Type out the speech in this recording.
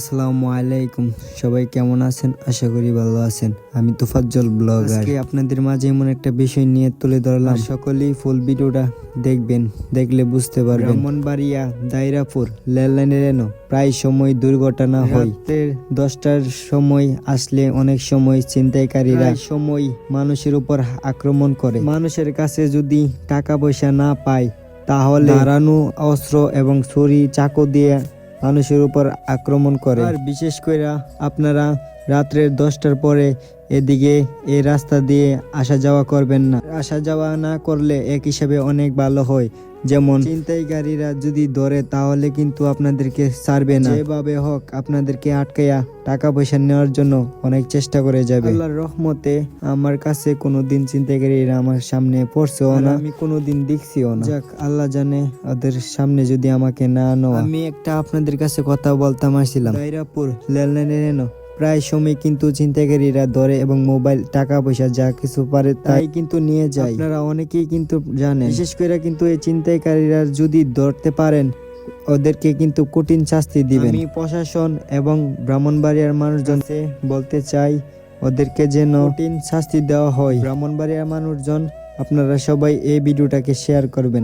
আসসালামু আলাইকুম, সবাই কেমন আছেন? আশা করি ভালো আছেন। আমি তোফাজ্জল ব্লগার। আজকে আপনাদের মাঝে এমন একটা বিষয় নিয়ে তুলে ধরলাম, সকলেই ফুল ভিডিওটা দেখবেন, দেখলে বুঝতে পারবেন। ব্রাহ্মণবাড়িয়া দায়রাপুর রেললাইনের প্রায় সময় দুর্ঘটনা হয়। রাতের 10টার সময় আসলে অনেক সময় ছিনতাইকারীরা সময় মানুষের উপর আক্রমণ করে। মানুষের কাছে যদি টাকা পয়সা না পায় তাহলে ধারালো অস্ত্র এবং ছুরি চাকু দিয়ে মানুষের উপর আক্রমণ করে। আর বিশেষ করে আপনারা রাত্রের 10টার পরে এদিকে এই রাস্তা দিয়ে আসা যাওয়া করবেন না। আসা যাওয়া না করলে এক হিসাবে অনেক ভালো হয়, যেমন ছিনতাইকারীরা যদি ধরে তাহলে কিন্তু আপনাদেরকে ছাড়বে না। যেভাবে হোক আপনাদেরকে আটকাইয়া টাকা পয়সা নেওয়ার জন্য অনেক চেষ্টা করে যাবে। আল্লাহর রহমতে আমার কাছে কোনোদিন ছিনতাইকারীরা আমার সামনে পড়ছেও না, আমি কোনোদিন দেখছিও না। যাক, আল্লাহ জানে ওদের সামনে যদি আমাকে না নেওয়া। আমি একটা আপনাদের কাছে কথা বলতাম আসছিলাম, দায়রাপুর লেনদেনের প্রায় সময় কিন্তু ছিনতাইকারীরা ধরে এবং মোবাইল, টাকা পয়সা যা কিছু পারে তাই কিন্তু নিয়ে যায়। আপনারা অনেকেই কিন্তু জানেন। বিশেষ করে কিন্তু এই ছিনতাইকারীরা যদি ধরতে পারেন ওদেরকে কিন্তু কঠিন শাস্তি দিবেন। আমি প্রশাসন এবং ব্রাহ্মণবাড়িয়ার মানুষজনকে বলতে চাই ওদেরকে যেন কঠিন শাস্তি দেওয়া হয়। ব্রাহ্মণবাড়িয়ার মানুষজন, আপনারা সবাই এই ভিডিওটাকে শেয়ার করবেন।